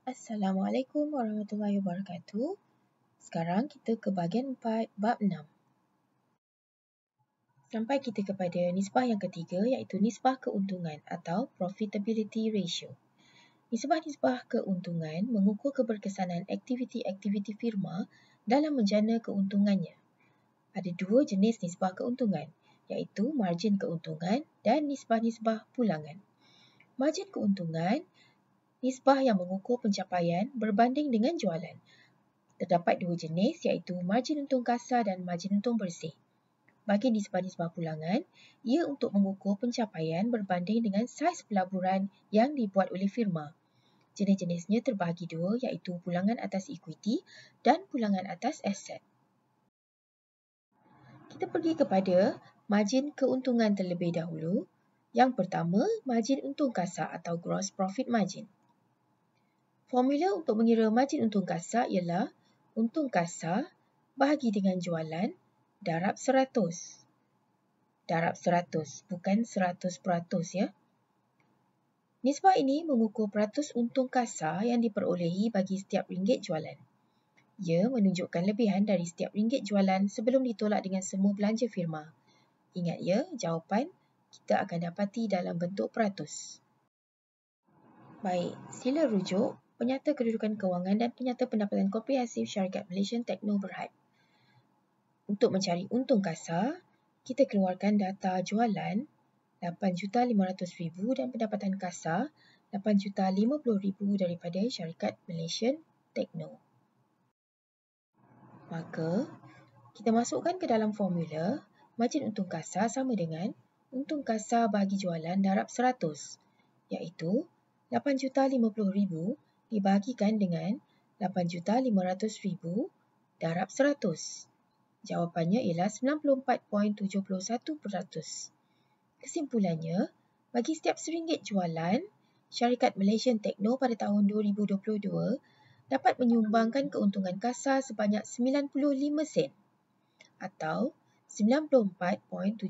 Assalamualaikum warahmatullahi wabarakatuh. Sekarang kita ke bahagian 4, bab 6. Sampai kita kepada nisbah yang ketiga iaitu nisbah keuntungan atau profitability ratio. Nisbah-nisbah keuntungan mengukur keberkesanan aktiviti-aktiviti firma dalam menjana keuntungannya. Ada dua jenis nisbah keuntungan iaitu margin keuntungan dan nisbah-nisbah pulangan. Margin keuntungan nisbah yang mengukur pencapaian berbanding dengan jualan. Terdapat dua jenis iaitu margin untung kasar dan margin untung bersih. Bagi nisbah-nisbah pulangan, ia untuk mengukur pencapaian berbanding dengan saiz pelaburan yang dibuat oleh firma. Jenis-jenisnya terbahagi dua iaitu pulangan atas ekuiti dan pulangan atas aset. Kita pergi kepada margin keuntungan terlebih dahulu. Yang pertama, margin untung kasar atau gross profit margin. Formula untuk mengira margin untung kasar ialah untung kasar bahagi dengan jualan darab 100. Darab 100, bukan 100% ya. Nisbah ini mengukur peratus untung kasar yang diperolehi bagi setiap ringgit jualan. Ia menunjukkan lebihan dari setiap ringgit jualan sebelum ditolak dengan semua belanja firma. Ingat ya, jawapan kita akan dapati dalam bentuk peratus. Baik, sila rujuk Penyata Kedudukan Kewangan dan Penyata Pendapatan Komprehensif Syarikat Malaysian Tekno Berhad. Untuk mencari untung kasar, kita keluarkan data jualan 8,500,000 dan pendapatan kasar 8,050,000 daripada Syarikat Malaysian Tekno. Maka, kita masukkan ke dalam formula margin untung kasar sama dengan untung kasar bagi jualan darab 100, iaitu 8,050,000 dibahagikan dengan 8,500,000 darab 100. Jawapannya ialah 94.71%. Kesimpulannya, bagi setiap RM1 jualan, Syarikat Malaysian Tekno pada tahun 2022 dapat menyumbangkan keuntungan kasar sebanyak 95 sen atau 94.71%.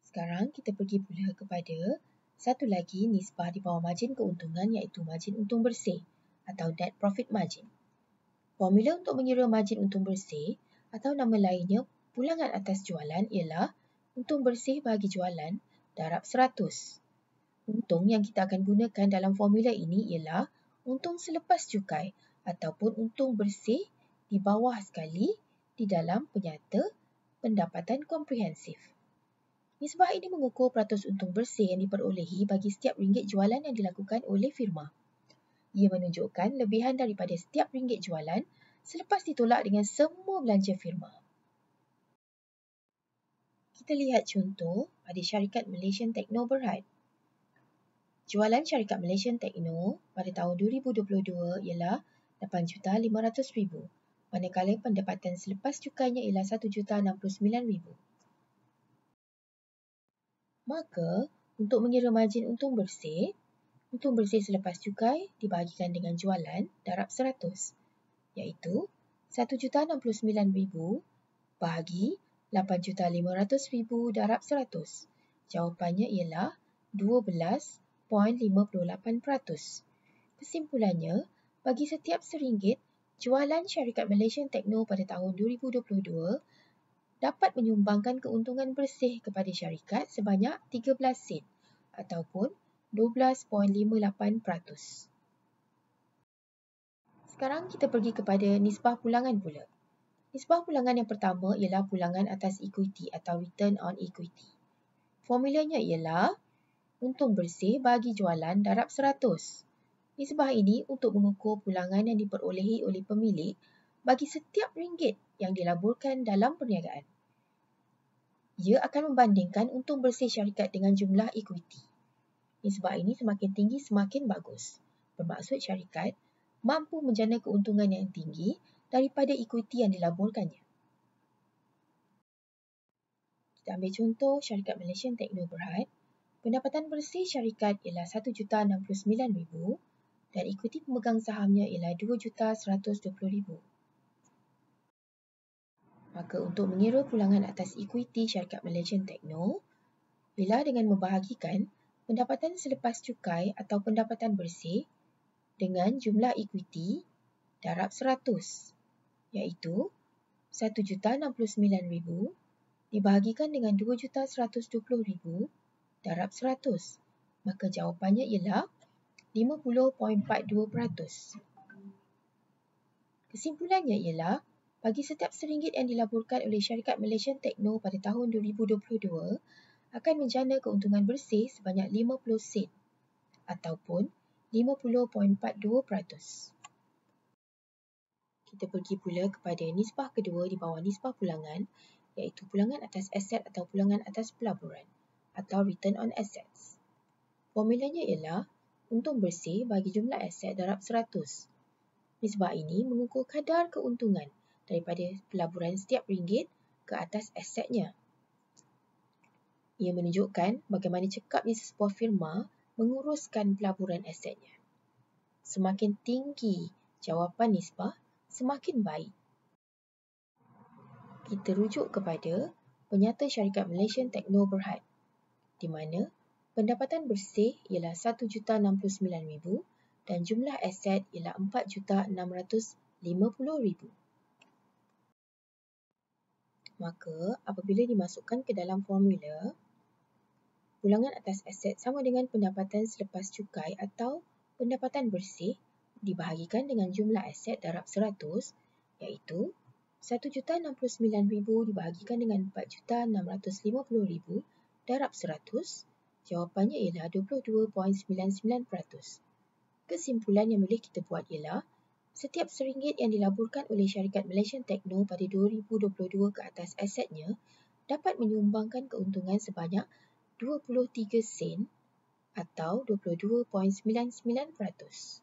Sekarang kita pergi pula kepada satu lagi nisbah di bawah margin keuntungan iaitu margin untung bersih atau net profit margin. Formula untuk mengira margin untung bersih atau nama lainnya pulangan atas jualan ialah untung bersih bagi jualan darab 100. Untung yang kita akan gunakan dalam formula ini ialah untung selepas cukai ataupun untung bersih di bawah sekali di dalam penyata pendapatan komprehensif. Nisbah ini mengukur peratus untung bersih yang diperolehi bagi setiap ringgit jualan yang dilakukan oleh firma. Ia menunjukkan lebihan daripada setiap ringgit jualan selepas ditolak dengan semua belanja firma. Kita lihat contoh pada Syarikat Malaysian Tekno Berhad. Jualan Syarikat Malaysian Tekno pada tahun 2022 ialah 8,500,000, manakala pendapatan selepas cukainya ialah 1,069,000. Maka, untuk mengira margin untung bersih selepas cukai dibahagikan dengan jualan darab 100, iaitu 1,069,000 bahagi 8,500,000 darab 100. Jawapannya ialah 12.58%. Kesimpulannya, bagi setiap RM1 jualan Syarikat Malaysian Tekno pada tahun 2022 dapat menyumbangkan keuntungan bersih kepada syarikat sebanyak 13 sen ataupun 12.58%. Sekarang kita pergi kepada nisbah pulangan pula. Nisbah pulangan yang pertama ialah pulangan atas ekuiti atau return on equity. Formulanya ialah untung bersih bagi jualan darab 100. Nisbah ini untuk mengukur pulangan yang diperolehi oleh pemilik bagi setiap ringgit yang dilaburkan dalam perniagaan. Ia akan membandingkan untung bersih syarikat dengan jumlah ekuiti. Nisbah ini semakin tinggi semakin bagus. Bermaksud syarikat mampu menjana keuntungan yang tinggi daripada ekuiti yang dilaburkannya. Kita ambil contoh Syarikat Malaysian Tekno Berhad. Pendapatan bersih syarikat ialah 1,069,000 dan ekuiti pemegang sahamnya ialah 2,120,000. Maka untuk mengira pulangan atas ekuiti Syarikat Malaysian Tekno, ialah dengan membahagikan pendapatan selepas cukai atau pendapatan bersih dengan jumlah ekuiti darab 100, iaitu 1,69,000 dibahagikan dengan 2,120,000 darab 100. Maka jawapannya ialah 50.42%. Kesimpulannya ialah, bagi setiap RM1 yang dilaburkan oleh syarikat Malaysian Techno pada tahun 2022, akan menjana keuntungan bersih sebanyak 50 sen ataupun 50.42%. Kita pergi pula kepada nisbah kedua di bawah nisbah pulangan, iaitu pulangan atas aset atau pulangan atas pelaburan atau return on assets. Formulanya ialah untung bersih bagi jumlah aset darab 100. Nisbah ini mengukur kadar keuntungan daripada pelaburan setiap ringgit ke atas asetnya. Ia menunjukkan bagaimana cekapnya sesebuah firma menguruskan pelaburan asetnya. Semakin tinggi jawapan nisbah, semakin baik. Kita rujuk kepada penyata syarikat Malaysian Techno Berhad, di mana pendapatan bersih ialah 1,69,000 dan jumlah aset ialah 4,650,000. Maka, apabila dimasukkan ke dalam formula, pulangan atas aset sama dengan pendapatan selepas cukai atau pendapatan bersih dibahagikan dengan jumlah aset darab 100, iaitu 1,69,000 dibahagikan dengan 4,650,000 darab 100, jawapannya ialah 22.99%. Kesimpulan yang boleh kita buat ialah, setiap RM1 yang dilaburkan oleh syarikat Malaysian Techno pada 2022 ke atas asetnya dapat menyumbangkan keuntungan sebanyak 23 sen atau 22.99%.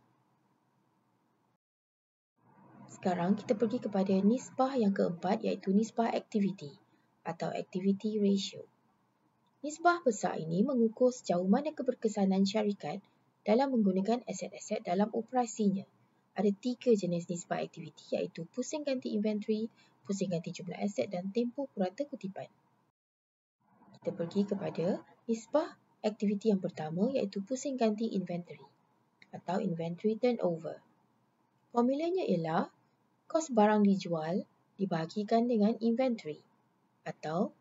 Sekarang kita pergi kepada nisbah yang keempat, iaitu nisbah aktiviti atau activity ratio. Nisbah besar ini mengukur sejauh mana keberkesanan syarikat dalam menggunakan aset-aset dalam operasinya. Ada 3 jenis nisbah aktiviti, iaitu pusing ganti inventory, pusing ganti jumlah aset dan tempoh purata kutipan. Kita pergi kepada nisbah aktiviti yang pertama, iaitu pusing ganti inventory atau inventory turnover. Formulanya ialah kos barang dijual dibahagikan dengan inventory atau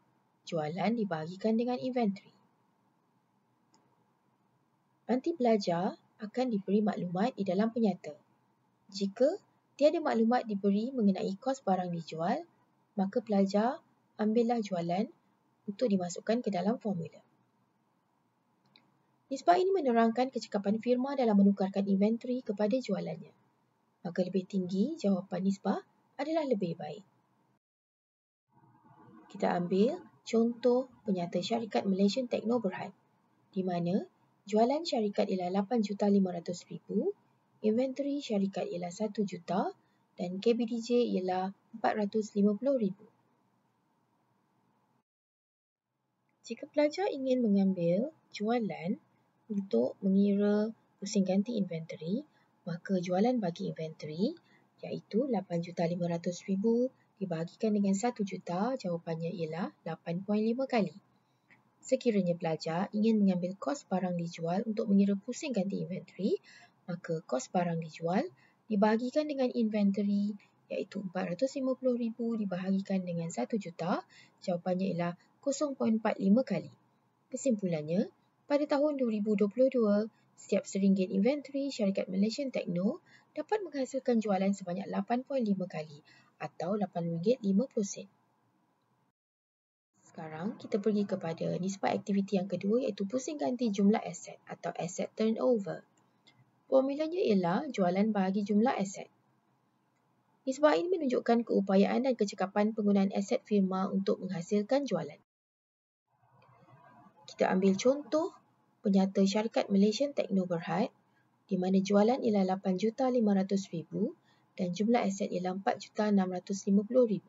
jualan dibahagikan dengan inventory. Nanti pelajar akan diberi maklumat di dalam penyata. Jika tiada maklumat diberi mengenai kos barang dijual, maka pelajar ambillah jualan untuk dimasukkan ke dalam formula. Nisbah ini menerangkan kecekapan firma dalam menukarkan inventory kepada jualannya. Maka lebih tinggi jawapan nisbah adalah lebih baik. Kita ambil contoh penyata syarikat Malaysian Techno Berhad, di mana jualan syarikat ialah 8,500,000, inventory syarikat ialah 1 juta dan KBDJ ialah 450,000. Jika pelajar ingin mengambil jualan untuk mengira pusing ganti inventory, maka jualan bagi inventory iaitu 8,500,000 dibahagikan dengan 1 juta, jawapannya ialah 8.5 kali. Sekiranya pelajar ingin mengambil kos barang dijual untuk mengira pusing ganti inventory, maka kos barang dijual dibahagikan dengan inventory iaitu 450,000 dibahagikan dengan 1 juta, jawapannya ialah 0.45 kali. Kesimpulannya, pada tahun 2022, setiap RM1 inventory syarikat Malaysian Techno dapat menghasilkan jualan sebanyak 8.5 kali atau RM8.50. Sekarang kita pergi kepada nisbah aktiviti yang kedua, iaitu pusing ganti jumlah aset atau asset turnover. Formulanya ialah jualan bahagi jumlah aset. Nisbah ini menunjukkan keupayaan dan kecekapan penggunaan aset firma untuk menghasilkan jualan. Kita ambil contoh penyata syarikat Malaysian Techno Berhad, di mana jualan ialah 8,500,000 dan jumlah aset ialah 4,650,000.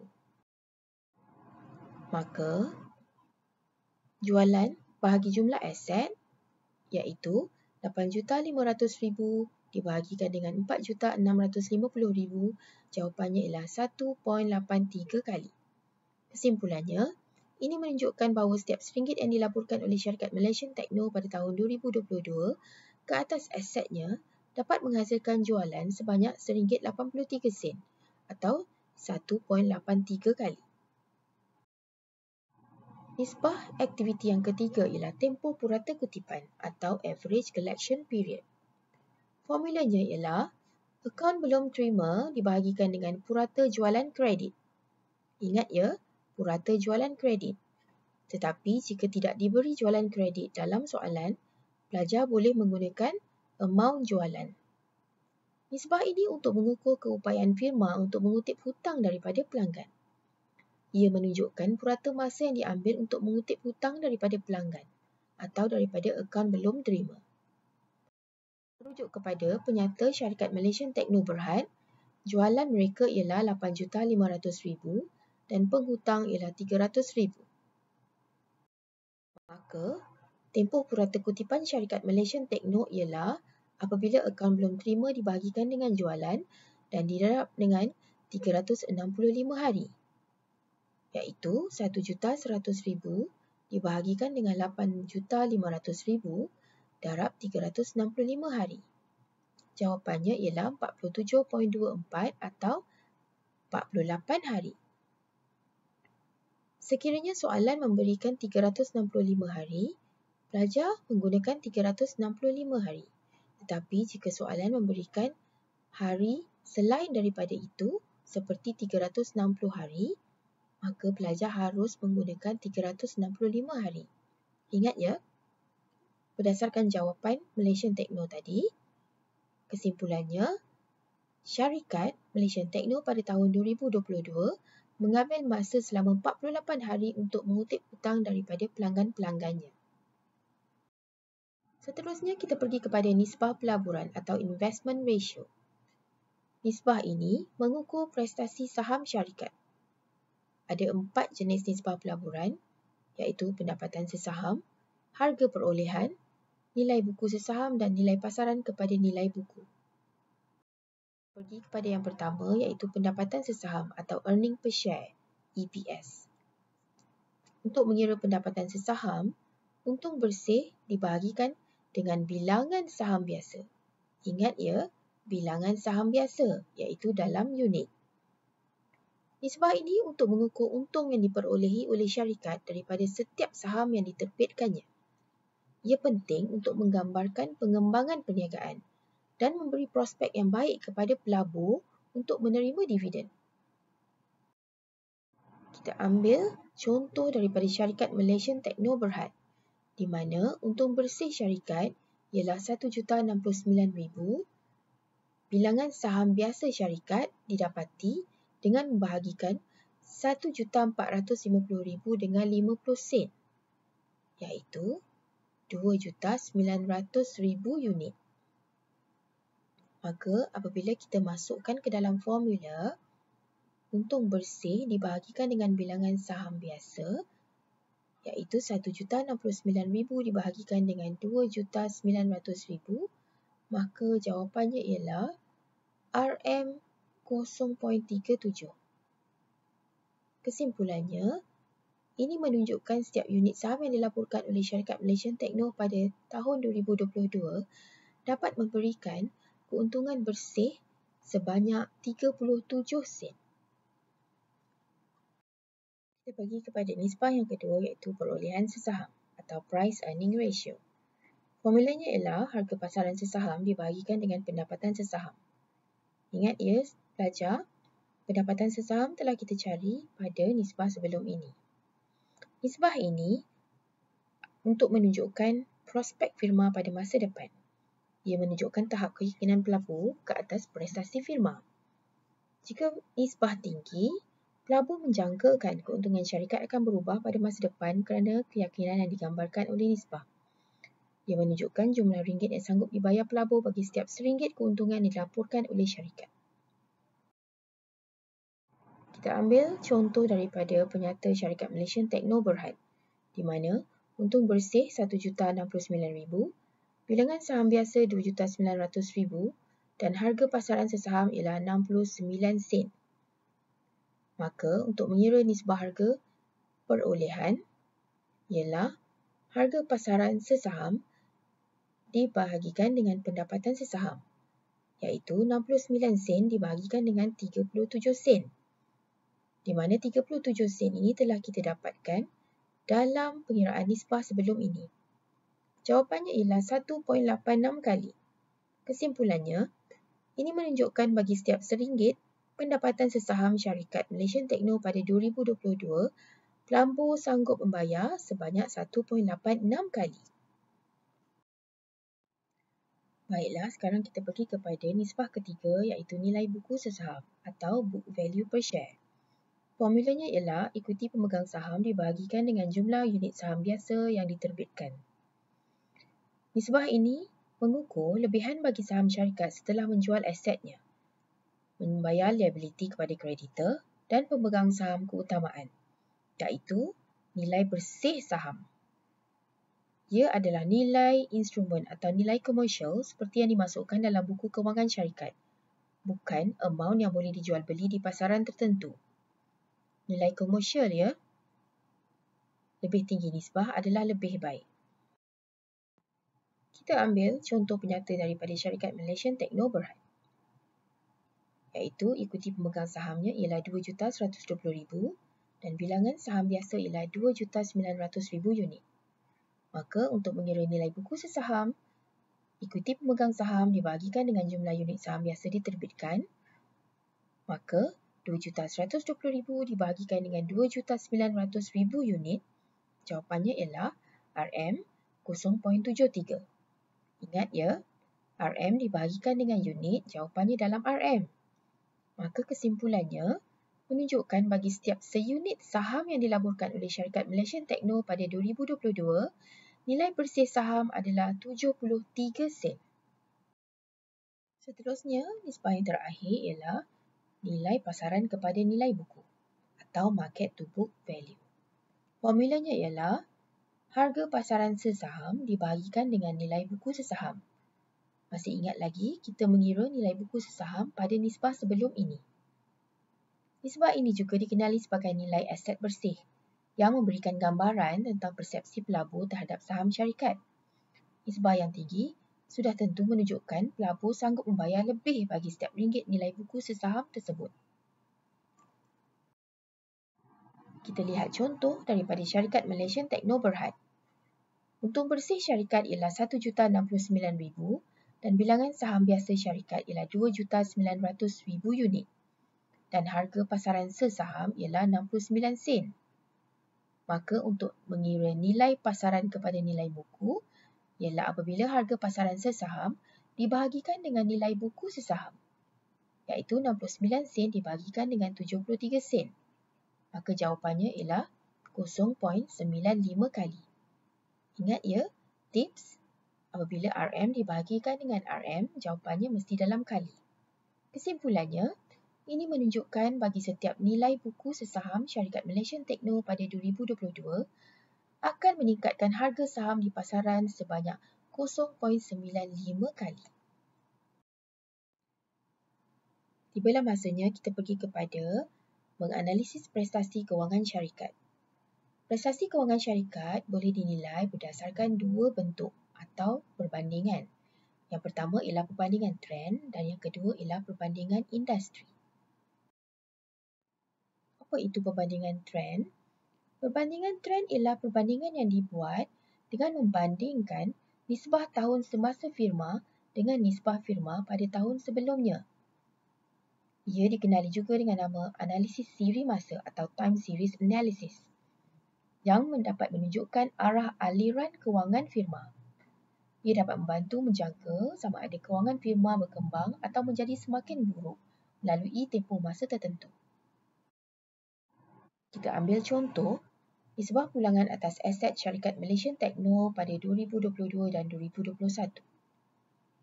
Maka, jualan bahagi jumlah aset iaitu 8,500,000 dibahagikan dengan 4,650,000, jawapannya ialah 1.83 kali. Kesimpulannya, Ini menunjukkan bahawa setiap RM1 yang dilaporkan oleh syarikat Malaysian Techno pada tahun 2022 ke atas asetnya dapat menghasilkan jualan sebanyak RM1.83 atau 1.83 kali. Nisbah aktiviti yang ketiga ialah tempoh purata kutipan atau average collection period. Formulanya ialah akaun belum terima dibahagikan dengan purata jualan kredit. Ingat ya, purata jualan kredit. Tetapi jika tidak diberi jualan kredit dalam soalan, pelajar boleh menggunakan amount jualan. Nisbah ini untuk mengukur keupayaan firma untuk mengutip hutang daripada pelanggan. Ia menunjukkan purata masa yang diambil untuk mengutip hutang daripada pelanggan atau daripada akaun belum terima. Merujuk kepada penyata syarikat Malaysian Techno Berhad, jualan mereka ialah RM8.500,000 dan penghutang ialah RM300,000. Maka, tempoh purata kutipan syarikat Malaysian Techno ialah apabila akaun belum terima dibahagikan dengan jualan dan didarab dengan 365 hari, iaitu RM1.100,000 dibahagikan dengan RM8.500,000 darab 365 hari. Jawapannya ialah 47.24 atau 48 hari. Sekiranya soalan memberikan 365 hari, pelajar menggunakan 365 hari. Tetapi jika soalan memberikan hari selain daripada itu, seperti 360 hari, maka pelajar harus menggunakan 365 hari. Ingat ya, berdasarkan jawapan Malaysian Techno tadi, kesimpulannya, syarikat Malaysian Techno pada tahun 2022 mengambil masa selama 48 hari untuk mengutip hutang daripada pelanggan-pelanggannya. Seterusnya kita pergi kepada nisbah pelaburan atau investment ratio. Nisbah ini mengukur prestasi saham syarikat. Ada 4 jenis nisbah pelaburan, iaitu pendapatan sesaham, harga perolehan, nilai buku sesaham dan nilai pasaran kepada nilai buku. Pergi kepada yang pertama iaitu pendapatan sesaham atau earning per share, EPS. Untuk mengira pendapatan sesaham, untung bersih dibahagikan dengan bilangan saham biasa. Ingat ya, bilangan saham biasa iaitu dalam unit. Nisbah ini untuk mengukur untung yang diperolehi oleh syarikat daripada setiap saham yang diterbitkannya. Ia penting untuk menggambarkan pengembangan perniagaan dan memberi prospek yang baik kepada pelabur untuk menerima dividen. Kita ambil contoh daripada syarikat Malaysian Techno Berhad, di mana untung bersih syarikat ialah RM1.069,000, bilangan saham biasa syarikat didapati dengan membahagikan RM1.450,000 dengan 50 sen, iaitu RM2.900,000 unit. Maka apabila kita masukkan ke dalam formula, untung bersih dibahagikan dengan bilangan saham biasa, iaitu RM1.069,000 dibahagikan dengan RM2.900,000, maka jawapannya ialah RM0.37. Kesimpulannya, ini menunjukkan setiap unit saham yang dilaporkan oleh syarikat Malaysian Techno pada tahun 2022 dapat memberikan keuntungan bersih sebanyak 37 sen. Kita pergi kepada nisbah yang kedua iaitu perolehan sesaham atau price earning ratio. Formulanya ialah harga pasaran sesaham dibahagikan dengan pendapatan sesaham. Ingat ya pelajar, pendapatan sesaham telah kita cari pada nisbah sebelum ini. Nisbah ini untuk menunjukkan prospek firma pada masa depan. Ia menunjukkan tahap keyakinan pelabur ke atas prestasi firma. Jika nisbah tinggi, pelabur menjangkakan keuntungan syarikat akan berubah pada masa depan kerana keyakinan yang digambarkan oleh nisbah. Ia menunjukkan jumlah ringgit yang sanggup dibayar pelabur bagi setiap RM1 keuntungan yang dilaporkan oleh syarikat. Kita ambil contoh daripada penyata syarikat Malaysian Techno Berhad, di mana untung bersih RM1.069,000, bilangan saham biasa RM2.900,000 dan harga pasaran sesaham ialah 69 sen. Maka untuk mengira nisbah harga perolehan ialah harga pasaran sesaham dibahagikan dengan pendapatan sesaham, iaitu 69 sen dibahagikan dengan 37 sen. Di mana 37 sen ini telah kita dapatkan dalam pengiraan nisbah sebelum ini. Jawapannya ialah 1.86 kali. Kesimpulannya, ini menunjukkan bagi setiap RM1 pendapatan sesaham syarikat Malaysian Techno pada 2022, pelabur sanggup membayar sebanyak 1.86 kali. Baiklah, sekarang kita pergi kepada nisbah ketiga iaitu nilai buku sesaham atau book value per share. Formulanya ialah ikuti pemegang saham dibahagikan dengan jumlah unit saham biasa yang diterbitkan. Nisbah ini mengukur lebihan bagi saham syarikat setelah menjual asetnya, membayar liability kepada kreditor dan pemegang saham keutamaan, iaitu nilai bersih saham. Ia adalah nilai instrumen atau nilai komersial seperti yang dimasukkan dalam buku kewangan syarikat, bukan amount yang boleh dijual beli di pasaran tertentu. Nilai komersial ya. Lebih tinggi nisbah adalah lebih baik. Kita ambil contoh penyata daripada syarikat Malaysian Techno Berhad, iaitu ikuti pemegang sahamnya ialah 2,120,000 dan bilangan saham biasa ialah 2,900,000 unit. Maka untuk mengira nilai buku sesaham, ikuti pemegang saham dibahagikan dengan jumlah unit saham biasa diterbitkan, maka 2,120,000 dibahagikan dengan 2,900,000 unit, jawapannya ialah RM 0.73. Ingat ya, RM dibahagikan dengan unit, jawapannya dalam RM. Maka kesimpulannya menunjukkan bagi setiap seunit saham yang dilaburkan oleh syarikat Malaysian Techno pada 2022, nilai bersih saham adalah 73 sen. Seterusnya, nisbah yang terakhir ialah nilai pasaran kepada nilai buku atau market to book value. Formulanya ialah harga pasaran sesaham dibahagikan dengan nilai buku sesaham. Masih ingat lagi, kita mengira nilai buku sesaham pada nisbah sebelum ini. Nisbah ini juga dikenali sebagai nilai aset bersih yang memberikan gambaran tentang persepsi pelabur terhadap saham syarikat. Nisbah yang tinggi sudah tentu menunjukkan pelabur sanggup membayar lebih bagi setiap ringgit nilai buku sesaham tersebut. Kita lihat contoh daripada syarikat Malaysian Techno Berhad. Untung bersih syarikat ialah 1,69,000 dan bilangan saham biasa syarikat ialah 2,900,000 unit dan harga pasaran sesaham ialah 69 sen. Maka untuk mengira nilai pasaran kepada nilai buku ialah apabila harga pasaran sesaham dibahagikan dengan nilai buku sesaham, iaitu 69 sen dibahagikan dengan 73 sen. Maka jawapannya ialah 0.95 kali. Ingat ya, tips, apabila RM dibahagikan dengan RM, jawapannya mesti dalam kali. Kesimpulannya, ini menunjukkan bagi setiap nilai buku sesaham syarikat Malaysian Techno pada 2022 akan meningkatkan harga saham di pasaran sebanyak 0.95 kali. Tibalah masanya kita pergi kepada menganalisis prestasi kewangan syarikat. Prestasi kewangan syarikat boleh dinilai berdasarkan dua bentuk atau perbandingan. Yang pertama ialah perbandingan trend dan yang kedua ialah perbandingan industri. Apa itu perbandingan trend? Perbandingan trend ialah perbandingan yang dibuat dengan membandingkan nisbah tahun semasa firma dengan nisbah firma pada tahun sebelumnya. Ia dikenali juga dengan nama analisis siri masa atau time series analysis, yang dapat menunjukkan arah aliran kewangan firma. Ia dapat membantu menjangka sama ada kewangan firma berkembang atau menjadi semakin buruk melalui tempoh masa tertentu. Kita ambil contoh nisbah pulangan atas aset syarikat Malaysian Techno pada 2022 dan 2021.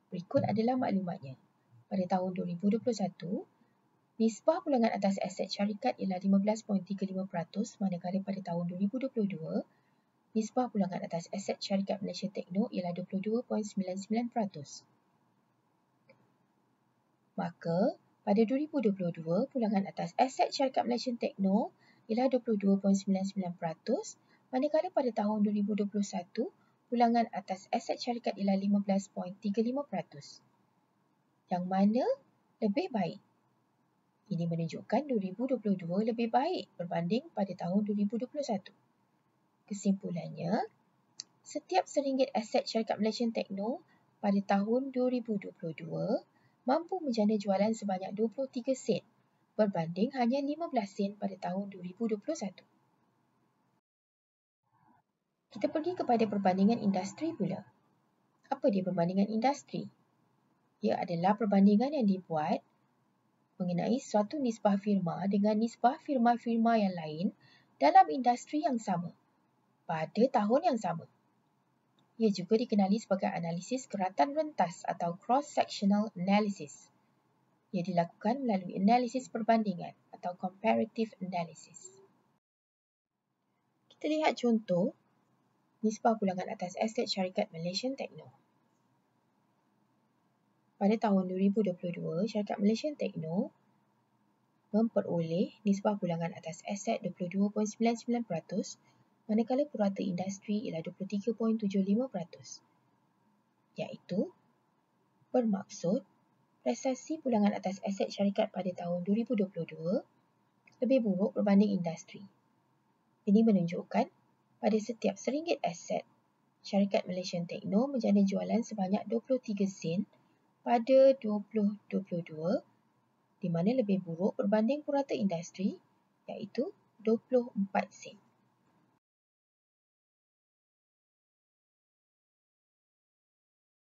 Berikut adalah maklumatnya. Pada tahun 2021, nisbah pulangan atas aset syarikat ialah 15.35%, manakala pada tahun 2022, nisbah pulangan atas aset syarikat Malaysian Techno ialah 22.99%. Maka, pada 2022, pulangan atas aset syarikat Malaysian Techno ialah 22.99%, manakala pada tahun 2021, pulangan atas aset syarikat ialah 15.35%. Yang mana lebih baik? Ini menunjukkan 2022 lebih baik berbanding pada tahun 2021. Kesimpulannya, setiap RM1 aset syarikat Malaysian Techno pada tahun 2022 mampu menjana jualan sebanyak 23 sen berbanding hanya 15 sen pada tahun 2021. Kita pergi kepada perbandingan industri pula. Apa dia perbandingan industri? Ia adalah perbandingan yang dibuat mengenai suatu nisbah firma dengan nisbah firma-firma yang lain dalam industri yang sama pada tahun yang sama. Ia juga dikenali sebagai analisis keratan rentas atau cross-sectional analysis. Ia dilakukan melalui analisis perbandingan atau comparative analysis. Kita lihat contoh nisbah pulangan atas aset syarikat Malaysian Techno. Pada tahun 2022, syarikat Malaysian Techno memperoleh nisbah pulangan atas aset 22.99%, manakala purata industri ialah 23.75%. Iaitu bermaksud prestasi pulangan atas aset syarikat pada tahun 2022 lebih buruk berbanding industri. Ini menunjukkan pada setiap RM1 aset, syarikat Malaysian Techno menjana jualan sebanyak 23 sen pada 2022, di mana lebih buruk berbanding purata industri, iaitu 24 sen.